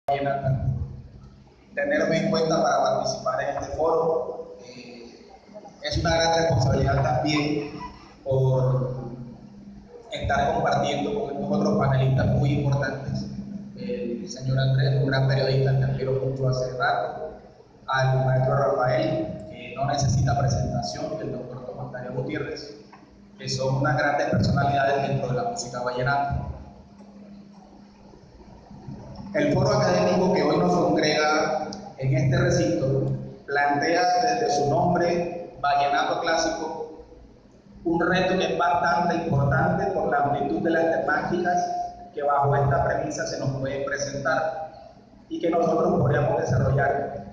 vallenata, tenerme en cuenta para participar en este foro. Es una gran responsabilidad también por estar compartiendo con estos otros panelistas muy importantes. El señor Andrés, un gran periodista que admiro mucho hace rato, al maestro Rafael, que no necesita presentación, y el doctor Tomás Darío Gutiérrez, que son unas grandes personalidades dentro de la música vallenata. El foro académico que hoy nos congrega en este recinto plantea desde su nombre, Vallenato Clásico, un reto que es bastante importante por la amplitud de las temáticas que bajo esta premisa se nos pueden presentar y que nosotros podríamos desarrollar,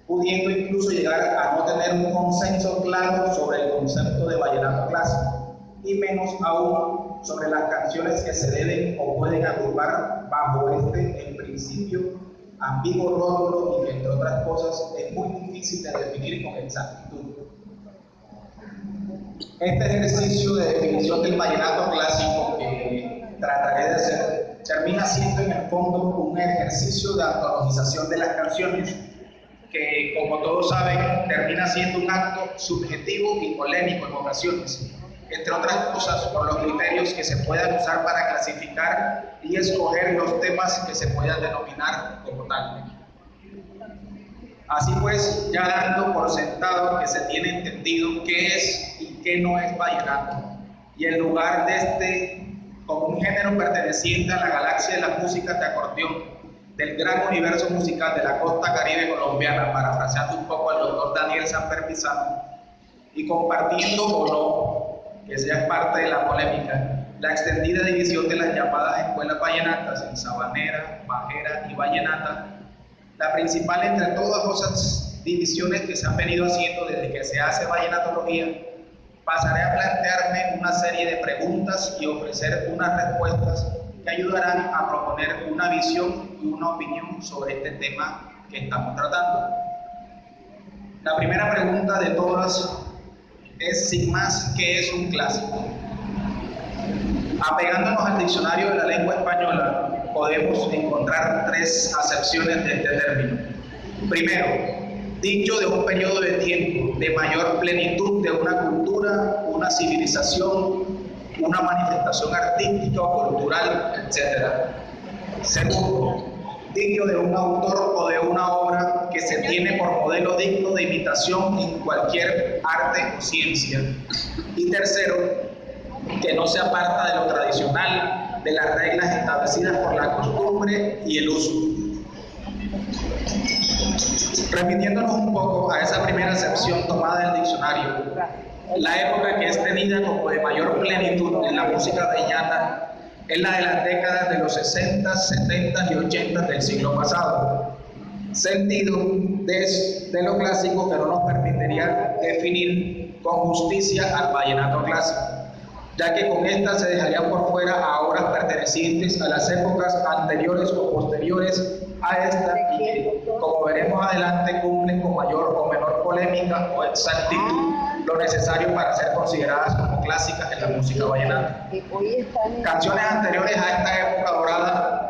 pudiendo incluso llegar a no tener un consenso claro sobre el concepto de vallenato clásico, y menos aún sobre las canciones que se deben o pueden agrupar bajo este, en principio, ambiguo rótulo y que, entre otras cosas, es muy difícil de definir con exactitud. Este ejercicio de definición del vallenato clásico que trataré de hacer termina siendo en el fondo un ejercicio de antologización de las canciones que, como todos saben, termina siendo un acto subjetivo y polémico en ocasiones, entre otras cosas por los criterios que se puedan usar para clasificar y escoger los temas que se puedan denominar como tal. Así pues, ya dando por sentado que se tiene entendido qué es y qué no es vallenato, y en lugar de este como un género perteneciente a la galaxia de las músicas de acordeón, del gran universo musical de la costa caribe colombiana, parafraseando un poco al doctor Daniel Samper Pizano, y compartiendo o no, que sea parte de la polémica, la extendida división de las llamadas escuelas vallenatas en sabanera, bajera y vallenata, la principal entre todas esas divisiones que se han venido haciendo desde que se hace vallenatología, pasaré a plantearme una serie de preguntas y ofrecer unas respuestas que ayudarán a proponer una visión y una opinión sobre este tema que estamos tratando. La primera pregunta de todas es, sin más, ¿qué es un clásico? Apegándonos al diccionario de la lengua española, podemos encontrar tres acepciones de este término. Primero, dicho de un periodo de tiempo de mayor plenitud de una cultura, una civilización, una manifestación artística o cultural, etc. Segundo, dicho de un autor o de una obra que se tiene por modelo digno de imitación en cualquier arte o ciencia. Y tercero, que no se aparta de lo tradicional, de las reglas establecidas por la costumbre y el uso. Remitiéndonos un poco a esa primera acepción tomada del diccionario, la época que es tenida como de mayor plenitud en la música vallenata es la de las décadas de los 60, 70 y 80 del siglo pasado, sentido de lo clásico que no nos permitiría definir con justicia al vallenato clásico, ya que con esta se dejarían por fuera a obras pertenecientes a las épocas anteriores o posteriores a esta y que, como veremos adelante, cumplen con mayor o menor polémica o exactitud lo necesario para ser consideradas como clásicas en la música vallenata. Canciones anteriores a esta época dorada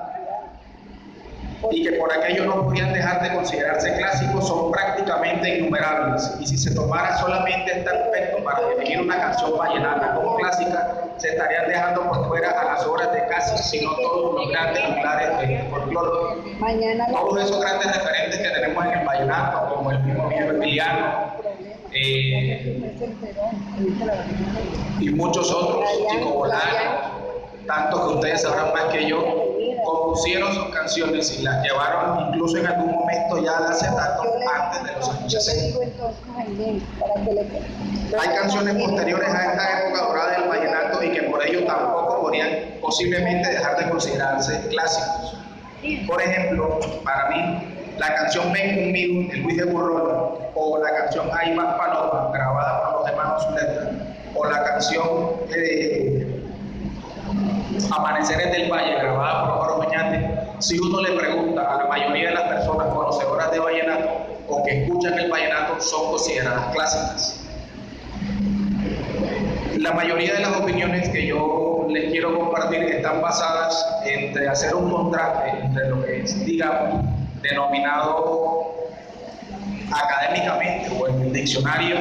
y que por aquello no podían dejar de considerarse clásicos son prácticamente innumerables, y si se tomara solamente este aspecto para definir una canción vallenata como clásica, se estarían dejando por fuera a las obras de casi, si no todos los grandes pilares del folclore. Todos esos grandes referentes que tenemos en el vallenato, como el mismo Miguel Emiliano, y muchos otros, Chico Bolaño, tantos que ustedes sabrán más que yo, compusieron sus canciones y las llevaron incluso en algún momento ya al acetato antes de los años 60. Hay canciones posteriores a esta época dorada del vallenato y que por ello tampoco podrían posiblemente dejar de considerarse clásicos. Por ejemplo, para mí, la canción Ven Conmigo de Luis de Burrón, o la canción Ahí va Paloma, grabada por los hermanos Zuleta, o la canción Amaneceres del Valle, grabada por Oro Oñate. Si uno le pregunta a la mayoría de las personas conocedoras de vallenato o que escuchan el vallenato, son consideradas clásicas. La mayoría de las opiniones que yo les quiero compartir están basadas en hacer un contraste entre lo que es, digamos, denominado académicamente o en el diccionario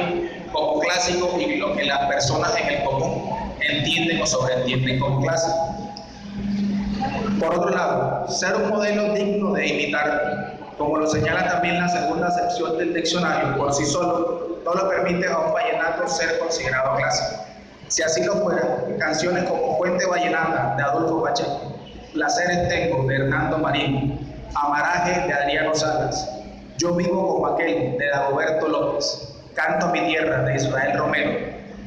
como clásico y lo que las personas en el común entienden o sobreentienden como clásico. Por otro lado, ser un modelo digno de imitar, como lo señala también la segunda sección del diccionario, por sí solo no lo permite a un vallenato ser considerado clásico. Si así lo fuera, canciones como Fuente Vallenata de Adolfo Pacheco, Placeres Tengo de Hernando Marín, Amaraje de Adriano Salas, Yo Vivo como Aquel de Dagoberto López, Canto a mi tierra de Israel Romero,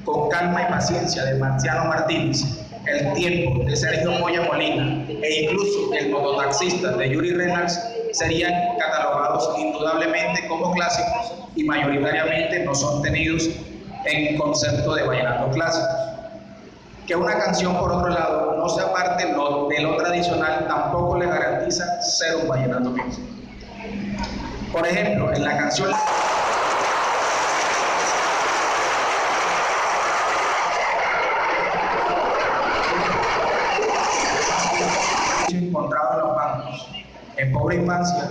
Con calma y paciencia de Marciano Martínez, El tiempo de Sergio Moya Molina e incluso El mototaxista de Yuri Reynolds serían catalogados indudablemente como clásicos y mayoritariamente no son tenidos en concepto de vallenato clásico. Que una canción, por otro lado, no sea parte de lo tradicional tampoco le garantiza ser un vallenato clásico. Por ejemplo, en la canción encontrado en los bancos, en Pobre Infancia,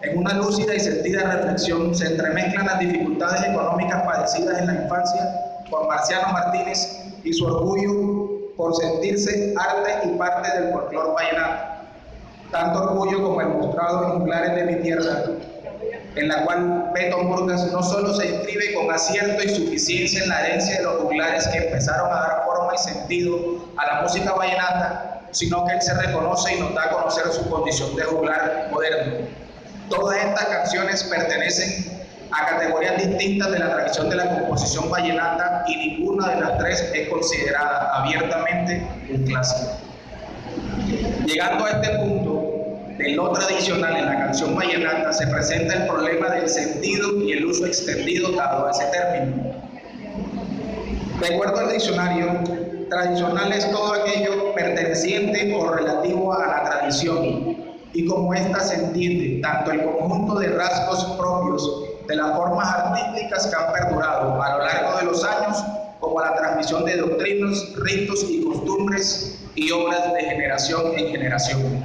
en una lúcida y sentida reflexión se entremezclan las dificultades económicas padecidas en la infancia por Marciano Martínez y su orgullo por sentirse arte y parte del folclore vallenato. Tanto orgullo como el mostrado en Juglares de mi tierra, en la cual Beto Murgas no solo se inscribe con acierto y suficiencia en la herencia de los juglares que empezaron a dar forma y sentido a la música vallenata, sino que él se reconoce y nos da a conocer su condición de juglar moderno. Todas estas canciones pertenecen a categorías distintas de la tradición de la composición vallenata y ninguna de las tres es considerada abiertamente un clásico. Llegando a este punto, de lo tradicional en la canción vallenata se presenta el problema del sentido y el uso extendido dado a ese término. De acuerdo al diccionario, tradicional es todo aquello perteneciente o relativo a la tradición, y como ésta se entiende tanto el conjunto de rasgos propios de las formas artísticas que han perdurado a lo largo de los años, como la transmisión de doctrinas, ritos y costumbres y obras de generación en generación.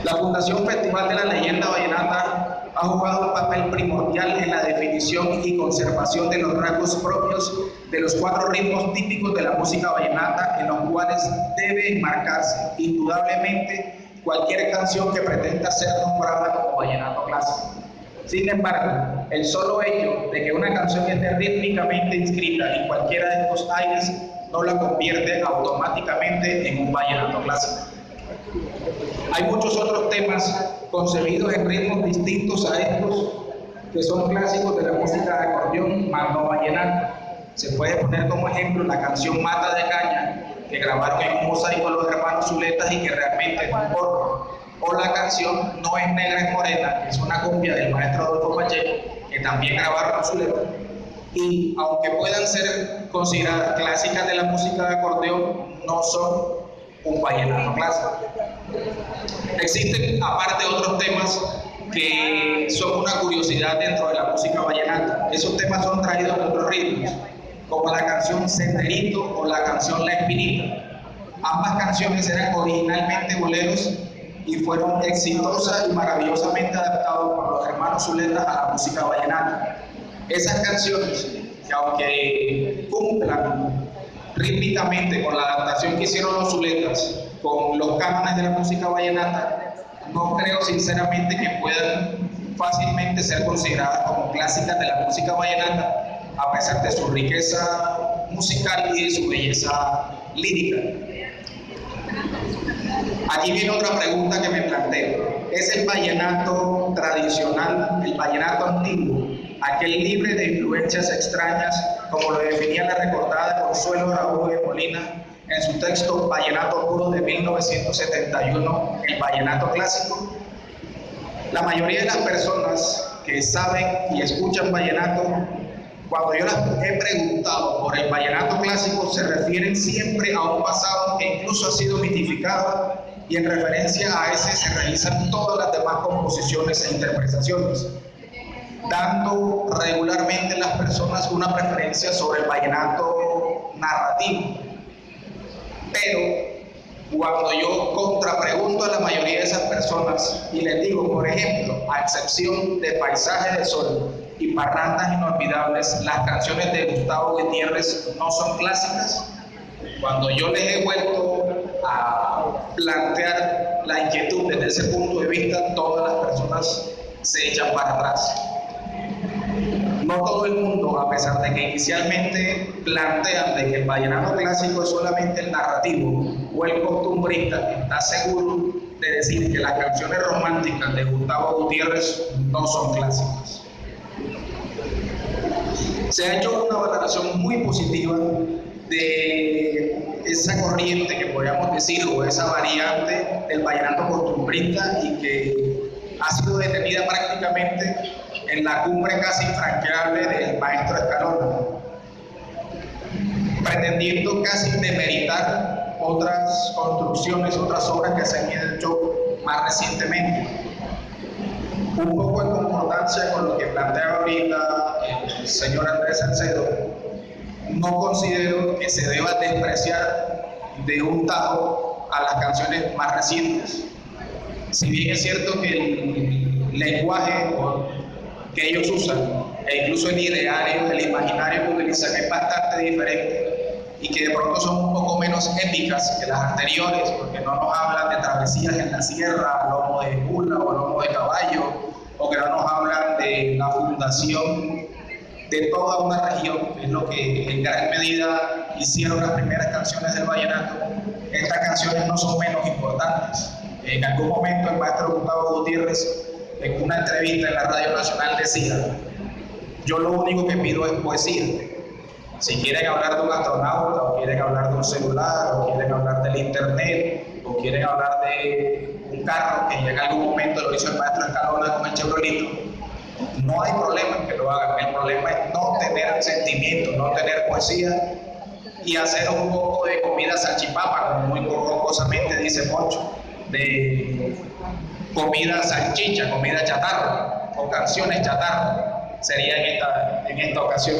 La Fundación Festival de la Leyenda Vallenata ha jugado un papel primordial en la definición y conservación de los rasgos propios de los 4 ritmos típicos de la música vallenata, en los cuales debe enmarcarse indudablemente cualquier canción que pretenda ser nombrada como vallenato clásico. Sin embargo, el solo hecho de que una canción esté rítmicamente inscrita en cualquiera de estos aires no la convierte automáticamente en un vallenato clásico. Hay muchos otros temas concebidos en ritmos distintos a estos que son clásicos de la música de acordeón, más no vallenato. Se puede poner como ejemplo la canción Mata de Caña, que grabaron en un mosaico los hermanos Zuletas y que realmente es un porro. O la canción No es negra, es morena, que es una cumbia del maestro Adolfo Pacheco, que también grabaron los Zuletas. Y aunque puedan ser consideradas clásicas de la música de acordeón, no son un vallenato clásico. Existen aparte otros temas que son una curiosidad dentro de la música vallenata. Esos temas son traídos de otros ritmos, como la canción Senderito o la canción La Espinita. Ambas canciones eran originalmente boleros y fueron exitosas y maravillosamente adaptados por los hermanos Zuletas a la música vallenata. Esas canciones, que aunque cumplan rítmicamente con la adaptación que hicieron los Zuletas con los cánones de la música vallenata, no creo sinceramente que puedan fácilmente ser consideradas como clásicas de la música vallenata, a pesar de su riqueza musical y de su belleza lírica. Aquí viene otra pregunta que me planteo. ¿Es el vallenato tradicional, el vallenato antiguo, aquel libre de influencias extrañas, como lo definía la recordada Consuelo Araújo de Molina en su texto Vallenato Puro de 1971, el vallenato clásico? La mayoría de las personas que saben y escuchan vallenato, cuando yo las he preguntado por el vallenato clásico, se refieren siempre a un pasado que incluso ha sido mitificado, y en referencia a ese se realizan todas las demás composiciones e interpretaciones, dando regularmente las personas una preferencia sobre el vallenato narrativo. Pero cuando yo contrapregunto a la mayoría de esas personas y les digo, por ejemplo, a excepción de Paisaje de Sol y Parrandas Inolvidables, las canciones de Gustavo Gutiérrez no son clásicas, cuando yo les he vuelto a plantear la inquietud desde ese punto de vista, todas las personas se echan para atrás. No todo el mundo, a pesar de que inicialmente plantean de que el vallenato clásico es solamente el narrativo o el costumbrista, está seguro de decir que las canciones románticas de Gustavo Gutiérrez no son clásicas. Se ha hecho una valoración muy positiva de esa corriente que podríamos decir, o esa variante del vallenato costumbrista, y que ha sido detenida prácticamente en la cumbre casi infranqueable del maestro Escalona, pretendiendo casi demeritar otras construcciones, otras obras que se han hecho más recientemente. Un poco en concordancia con lo que planteaba ahorita el señor Andrés Salcedo, no considero que se deba despreciar de un tajo a las canciones más recientes. Si bien es cierto que el lenguaje que ellos usan, e incluso el ideario, el imaginario que utilizan es bastante diferente y que de pronto son un poco menos épicas que las anteriores, porque no nos hablan de travesías en la sierra, lomo de mula o lomo de caballo, o que no nos hablan de la fundación de toda una región, que es lo que en gran medida hicieron las primeras canciones del vallenato. Estas canciones no son menos importantes. En algún momento el maestro Gustavo Gutiérrez, en una entrevista en la Radio Nacional, decía: yo lo único que pido es poesía. Si quieren hablar de un astronauta, o quieren hablar de un celular, o quieren hablar del internet, o quieren hablar de un carro, que en algún momento lo hizo el maestro Escalona con el Chevrolet, no hay problema en que lo hagan. El problema es no tener sentimiento, no tener poesía y hacer un poco de comida salchipapa, como muy jocosamente dice Poncho, de comida salchicha, comida chatarra o canciones chatarra, sería en esta ocasión.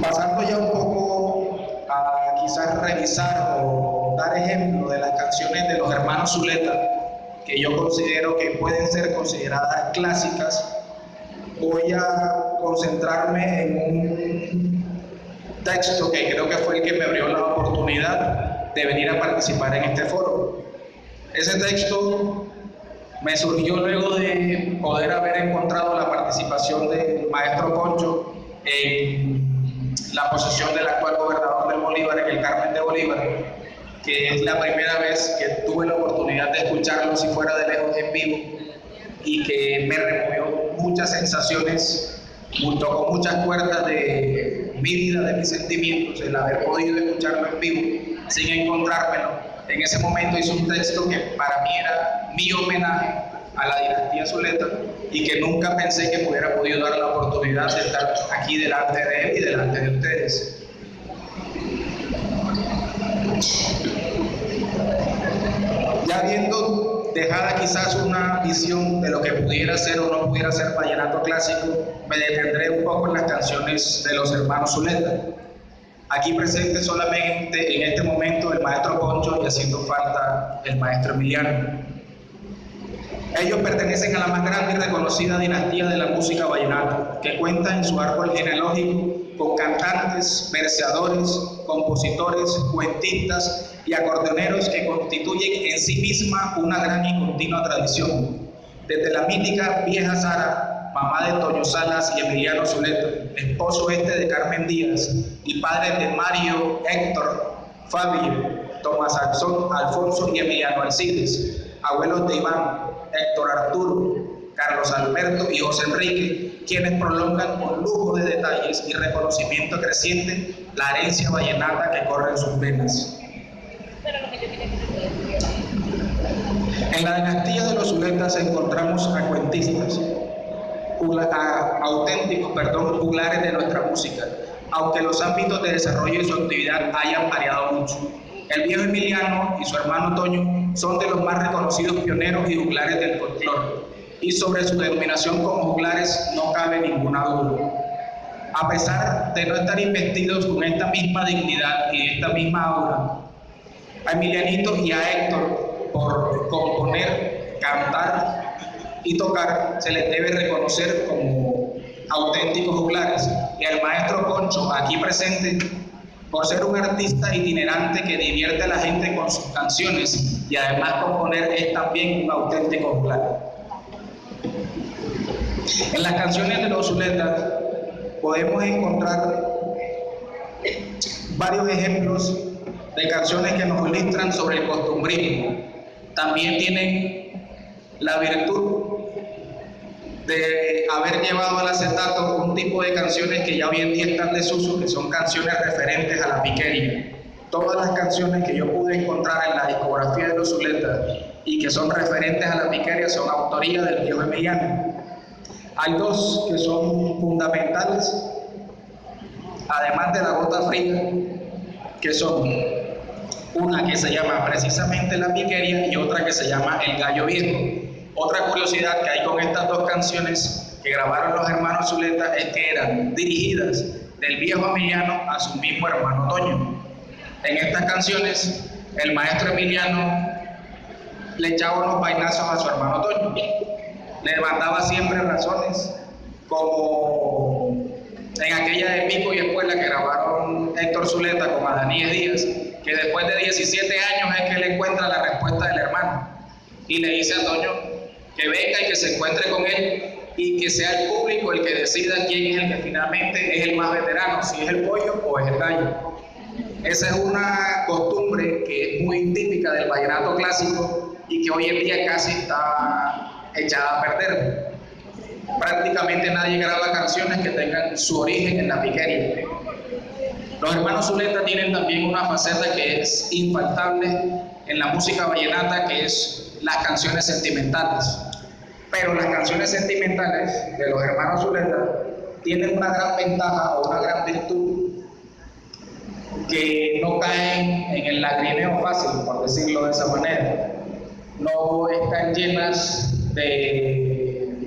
Pasando ya un poco a quizás revisar o dar ejemplo de las canciones de los hermanos Zuleta, que yo considero que pueden ser consideradas clásicas, voy a concentrarme en un texto que creo que fue el que me abrió la oportunidad de venir a participar en este foro. Ese texto me surgió luego de poder haber encontrado la participación del maestro Poncho en la posesión del actual gobernador del Bolívar, en el Carmen de Bolívar, que es la primera vez que tuve la oportunidad de escucharlo, si fuera de lejos, en vivo, y que me removió muchas sensaciones, junto con muchas cuerdas de mi vida, de mis sentimientos, el haber podido escucharlo en vivo sin encontrármelo. En ese momento hice un texto que para mí era mi homenaje a la dinastía Zuleta y que nunca pensé que me hubiera podido dar la oportunidad de estar aquí delante de él y delante de ustedes. Ya habiendo dejada quizás una visión de lo que pudiera ser o no pudiera ser vallenato clásico, me detendré un poco en las canciones de los hermanos Zuleta. Aquí presente solamente en este momento el maestro Poncho y haciendo falta el maestro Emiliano. Ellos pertenecen a la más grande y reconocida dinastía de la música vallenata, que cuenta en su árbol genealógico con cantantes, verseadores, compositores, cuentistas y acordeoneros que constituyen en sí misma una gran y continua tradición. Desde la mítica Vieja Sara, mamá de Toño Salas y Emiliano Zuleta, esposo de Carmen Díaz y padre de Mario, Héctor, Fabio, Tomás Axón, Alfonso y Emiliano Alcides, abuelos de Iván, Héctor Arturo, Carlos Alberto y José Enrique, quienes prolongan con lujo de detalles y reconocimiento creciente la herencia vallenata que corre en sus venas. En la dinastía de los Zuletas encontramos a cuentistas, auténticos juglares de nuestra música, aunque los ámbitos de desarrollo y su actividad hayan variado mucho. El viejo Emiliano y su hermano Toño son de los más reconocidos pioneros y juglares del folclore, y sobre su denominación como juglares no cabe ninguna duda. a pesar de no estar investidos con esta misma dignidad y esta misma aura, a Emilianito y a Héctor, por componer, cantar y tocar, se les debe reconocer como auténticos juglares, y al maestro Poncho, aquí presente, por ser un artista itinerante que divierte a la gente con sus canciones y además componer es también un auténtico juglar. En las canciones de los Zuletas podemos encontrar varios ejemplos de canciones que nos ilustran sobre el costumbrismo. También tienen la virtud de haber llevado al acetato un tipo de canciones que ya hoy en día están en desuso, que son canciones referentes a la piquería. Todas las canciones que yo pude encontrar en la discografía de los Zuletas y que son referentes a la piquería son autoría del viejo Emiliano. Hay dos que son fundamentales, además de La Gota Fría, que son una que se llama precisamente La Piquería y otra que se llama El Gallo Viejo. Otra curiosidad que hay con estas dos canciones que grabaron los hermanos Zuleta es que eran dirigidas del viejo Emiliano a su mismo hermano Toño. En estas canciones, el maestro Emiliano le echaba unos vainazos a su hermano Toño. Le mandaba siempre razones, como en aquella de Pico y Escuela que grabaron Héctor Zuleta con Adaníes Díaz, que después de 17 años es que él encuentra la respuesta del hermano y le dice a Toño que venga y que se encuentre con él y que sea el público el que decida quién es el que finalmente es el más veterano, si es el pollo o es el gallo. Esa es una costumbre que es muy típica del vallenato clásico y que hoy en día casi está echada a perder. Prácticamente nadie graba canciones que tengan su origen en la piquería. Los hermanos Zuleta tienen también una faceta que es infaltable en la música vallenata, que es las canciones sentimentales. Pero las canciones sentimentales de los hermanos Zuleta tienen una gran ventaja o una gran virtud, que no caen en el lagrimeo fácil, por decirlo de esa manera. No están llenas de,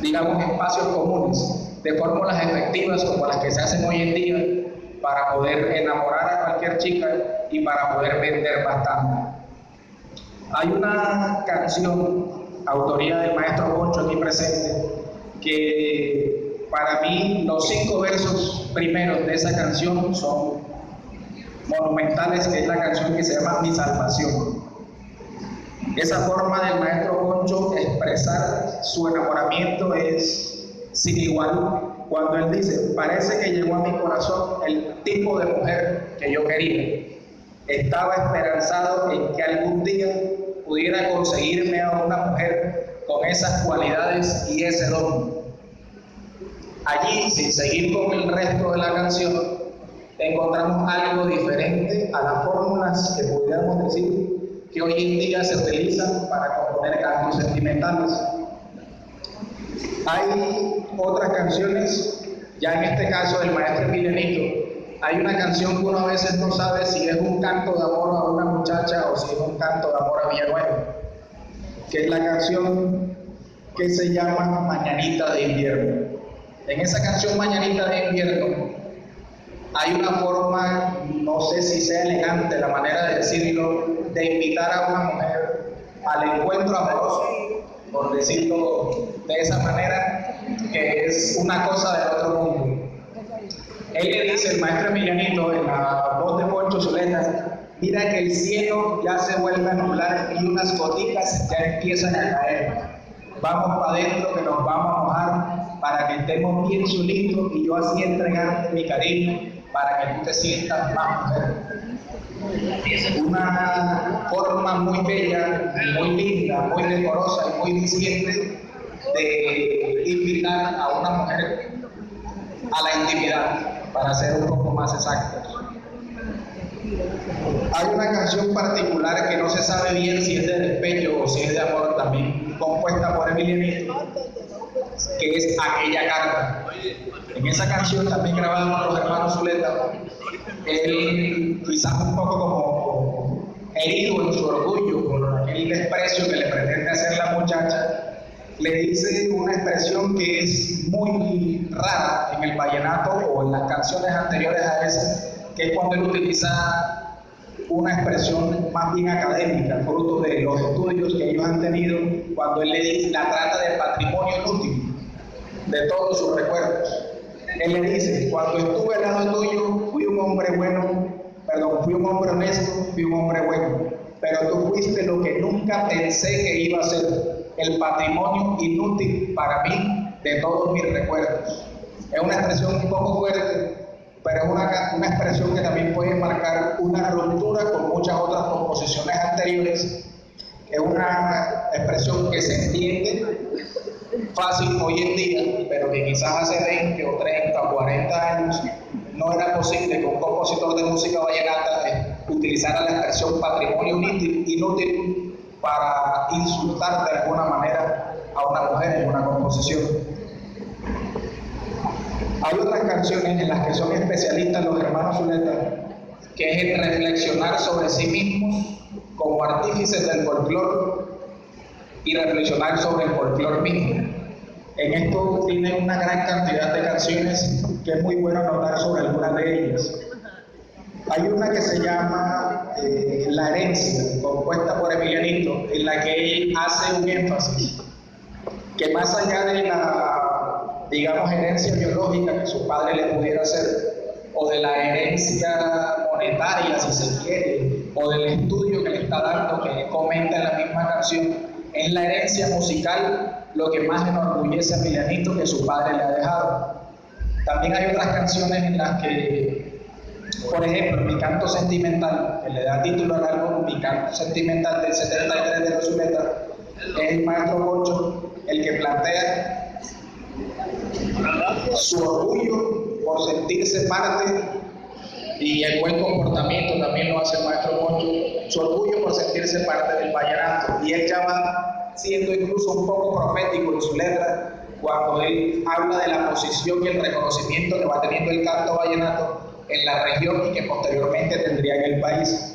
digamos, espacios comunes, de fórmulas efectivas como las que se hacen hoy en día para poder enamorar a cualquier chica y para poder vender bastante. Hay una canción, autoría del maestro Poncho aquí presente, que para mí los 5 versos primeros de esa canción son monumentales, que es la canción que se llama Mi Salvación. Esa forma del maestro Poncho de expresar su enamoramiento es sin igual, cuando él dice: parece que llegó a mi corazón el tipo de mujer que yo quería. Estaba esperanzado en que algún día pudiera conseguirme a una mujer con esas cualidades y ese don. Allí, sin seguir con el resto de la canción, encontramos algo diferente a las fórmulas que pudiéramos decir que hoy en día se utilizan para componer cantos sentimentales. Hay otras canciones, ya en este caso del maestro Emilianito, hay una canción que uno a veces no sabe si es un canto de amor a una muchacha o si es un canto de amor a Villanueva, que es la canción que se llama Mañanita de Invierno. En esa canción Mañanita de Invierno hay una forma, no sé si sea elegante la manera de decirlo, de invitar a una mujer al encuentro amoroso, por decirlo de esa manera, que es una cosa del otro mundo. Él le dice, el maestro Emilianito, en la voz de Poncho Zuleta: mira que el cielo ya se vuelve a nublar y unas gotitas ya empiezan a caer. Vamos para adentro que nos vamos a mojar para que estemos bien solitos y yo así entregarte mi cariño para que tú te sientas más mujer. Una forma muy bella, muy linda, muy decorosa y muy diciente de invitar a una mujer a la intimidad, para ser un poco más exactos. Hay una canción particular que no se sabe bien si es de despecho o si es de amor, también compuesta por Emilianito, que es Aquella Carta. En esa canción, también grabada por los hermanos Zuleta, él quizás un poco como herido en su orgullo por aquel desprecio que le pretende hacer la muchacha, le dice una expresión que es muy rara en el vallenato o en las canciones anteriores a esa, que es cuando él utiliza una expresión más bien académica, fruto de los estudios que ellos han tenido, cuando él le dice, la trata del patrimonio inútil, de todos sus recuerdos. Él le dice, cuando estuve al lado tuyo, fui un hombre honesto, fui un hombre bueno, pero tú fuiste lo que nunca pensé que iba a ser, el patrimonio inútil para mí de todos mis recuerdos. Es una expresión un poco fuerte, pero es una expresión que también puede marcar una ruptura con muchas otras composiciones anteriores. Es una expresión que se entiende fácil hoy en día, pero que quizás hace 20 o 30 o 40 años no era posible que un compositor de música vallenata utilizara la expresión patrimonio inútil para insultar de alguna manera a una mujer en una composición. Hay otras canciones en las que son especialistas los hermanos Zuleta, que es el reflexionar sobre sí mismos como artífices del folclore y reflexionar sobre el folclore mismo. En esto tienen una gran cantidad de canciones que es muy bueno notar sobre algunas de ellas. Hay una que se llama La herencia, compuesta por Emilianito, en la que él hace un énfasis que más allá de la, digamos, herencia biológica que su padre le pudiera hacer, o de la herencia monetaria, si se quiere, o del estudio que le está dando, que comenta en la misma canción, es la herencia musical lo que más enorgullece a Emilianito que su padre le ha dejado. También hay otras canciones en las que, por ejemplo, Mi canto sentimental, que le da título al álbum, Mi canto sentimental del 73 de los Zuleta, es el maestro Concho el que plantea su orgullo por sentirse parte, y el buen comportamiento también lo hace el maestro Concho, su orgullo por sentirse parte del vallenato. Y él ya va siendo incluso un poco profético en su letra cuando él habla de la posición y el reconocimiento que va teniendo el canto vallenato en la región y que posteriormente tendría en el país.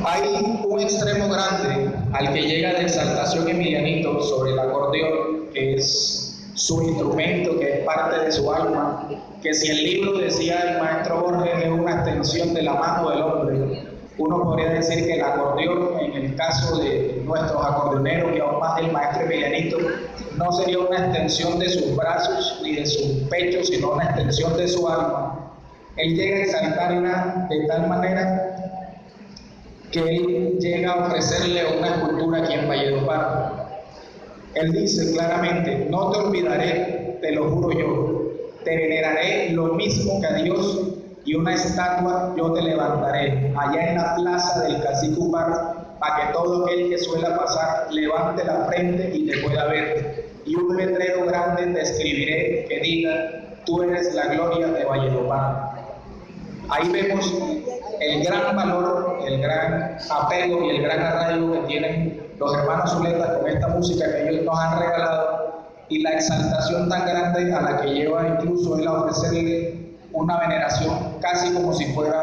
Hay un extremo grande al que llega de exaltación Emilianito sobre el acordeón, que es su instrumento, que es parte de su alma, que si el libro decía el maestro Borges es una extensión de la mano del hombre, uno podría decir que el acordeón, en el caso de nuestros acordeoneros y aún más del maestro Emilianito, no sería una extensión de sus brazos ni de su pecho, sino una extensión de su alma. Él llega a exaltarla de tal manera que él llega a ofrecerle una escultura aquí en Valledupar. Él dice claramente, no te olvidaré, te lo juro yo, te veneraré lo mismo que a Dios, y una estatua yo te levantaré allá en la plaza del Cacique Upar, para que todo aquel que suela pasar levante la frente y te pueda ver, y un letrero grande te escribiré que diga, tú eres la gloria de Valledupar. Ahí vemos el gran valor, el gran apego y el gran arraigo que tienen los hermanos Zuleta con esta música que ellos nos han regalado, y la exaltación tan grande a la que lleva incluso él a ofrecerle una veneración casi como si fuera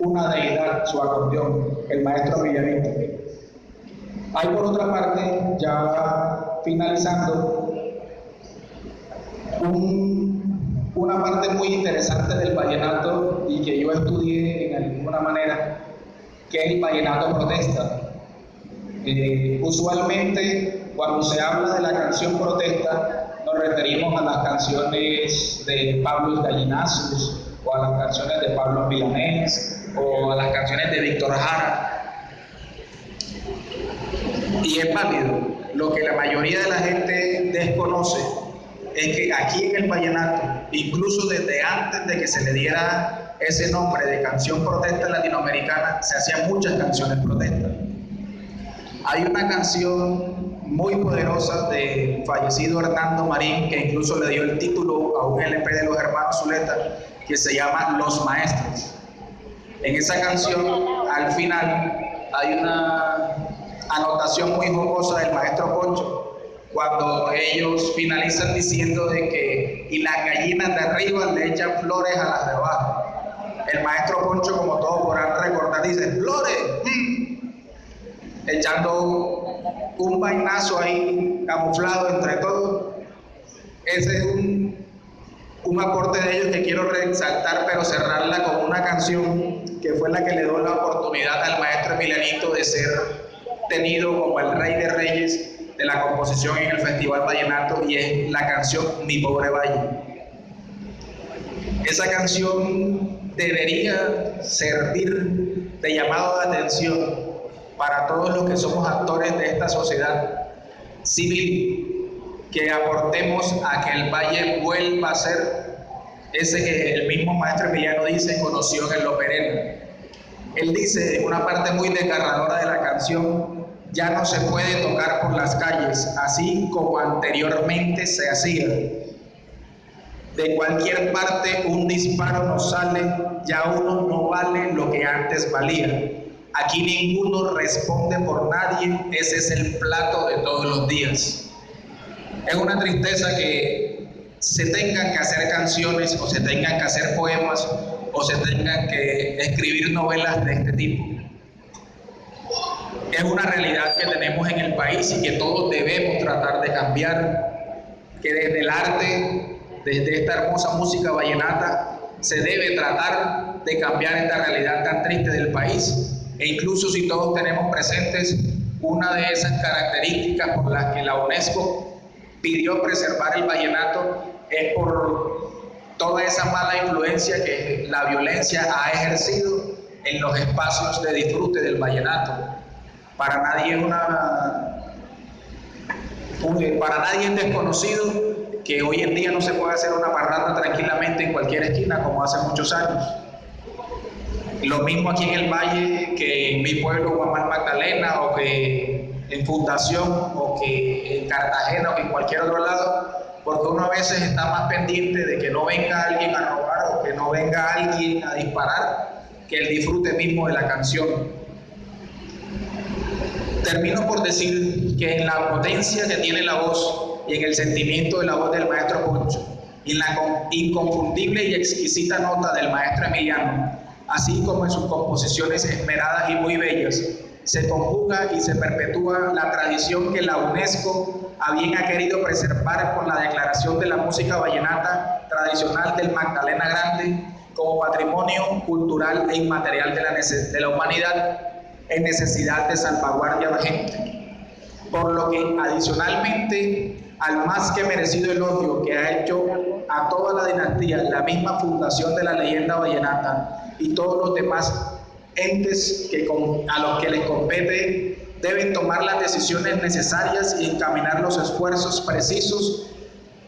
una deidad su acordeón, el maestro Villarito. Hay por otra parte, ya finalizando, una parte muy interesante del vallenato y que yo estudié en alguna manera, que es el vallenato protesta. Usualmente cuando se habla de la canción protesta nos referimos a las canciones de Pablo Gallinazos, o a las canciones de Pablo Milanés, o a las canciones de Víctor Jara. Y es válido. Lo que la mayoría de la gente desconoce es que aquí en el vallenato, incluso desde antes de que se le diera ese nombre de canción protesta latinoamericana, se hacían muchas canciones protesta. Hay una canción muy poderosa de fallecido Hernando Marín, que incluso le dio el título a un LP de los hermanos Zuleta, que se llama Los Maestros. En esa canción, al final, hay una anotación muy jocosa del maestro Concho, cuando ellos finalizan diciendo de que y las gallinas de arriba le echan flores a las de abajo. El maestro Concho, como todos podrán recordar, dice, ¡flores! echando un vainazo ahí camuflado entre todos. Ese es un aporte de ellos que quiero resaltar, pero cerrarla con una canción que fue la que le dio la oportunidad al maestro Emilianito de ser tenido como el rey de reyes de la composición en el Festival Vallenato, y es la canción Mi Pobre Valle. Esa canción debería servir de llamado de atención para todos los que somos actores de esta sociedad civil, que aportemos a que el Valle vuelva a ser ese que el mismo maestro Emiliano dice conoció en lo perenne. Él dice en una parte muy desgarradora de la canción: ya no se puede tocar por las calles así como anteriormente se hacía. De cualquier parte un disparo nos sale, ya uno no vale lo que antes valía. Aquí ninguno responde por nadie, ese es el plato de todos los días. Es una tristeza que se tengan que hacer canciones, o se tengan que hacer poemas, o se tengan que escribir novelas de este tipo. Es una realidad que tenemos en el país y que todos debemos tratar de cambiar, que desde el arte, desde esta hermosa música vallenata, se debe tratar de cambiar esta realidad tan triste del país. E incluso si todos tenemos presentes una de esas características por las que la UNESCO pidió preservar el vallenato, es por toda esa mala influencia que la violencia ha ejercido en los espacios de disfrute del vallenato. Para nadie es desconocido que hoy en día no se puede hacer una parranda tranquilamente en cualquier esquina como hace muchos años. Lo mismo aquí en el Valle que en mi pueblo, Guamal Magdalena, o que en Fundación, o que en Cartagena, o que en cualquier otro lado, porque uno a veces está más pendiente de que no venga alguien a robar o que no venga alguien a disparar que el disfrute mismo de la canción. Termino por decir que en la potencia que tiene la voz y en el sentimiento de la voz del maestro Poncho, y en la inconfundible y exquisita nota del maestro Emiliano, así como en sus composiciones esmeradas y muy bellas, se conjuga y se perpetúa la tradición que la UNESCO a bien ha querido preservar con la declaración de la música vallenata tradicional del Magdalena Grande como patrimonio cultural e inmaterial de la humanidad, en necesidad de salvaguardia vigente. Por lo que, adicionalmente al más que merecido elogio que ha hecho a toda la dinastía, la misma fundación de la leyenda vallenata y todos los demás entes a los que les compete, deben tomar las decisiones necesarias y encaminar los esfuerzos precisos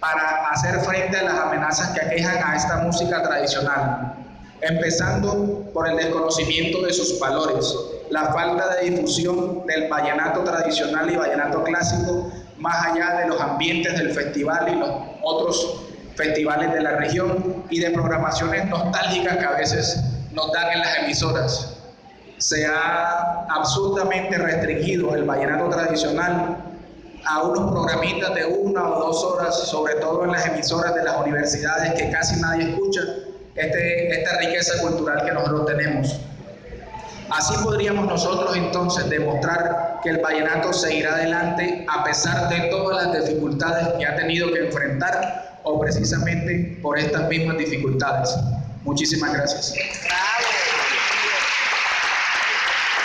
para hacer frente a las amenazas que aquejan a esta música tradicional, empezando por el desconocimiento de sus valores, la falta de difusión del vallenato tradicional y vallenato clásico más allá de los ambientes del festival y los otros festivales de la región, y de programaciones nostálgicas que a veces nos dan en las emisoras. Se ha absolutamente restringido el vallenato tradicional a unos programitas de 1 o 2 horas, sobre todo en las emisoras de las universidades, que casi nadie escucha esta riqueza cultural que nosotros tenemos. Así podríamos nosotros entonces demostrar que el vallenato seguirá adelante a pesar de todas las dificultades que ha tenido que enfrentar, o precisamente por estas mismas dificultades. Muchísimas gracias. ¡Bravo!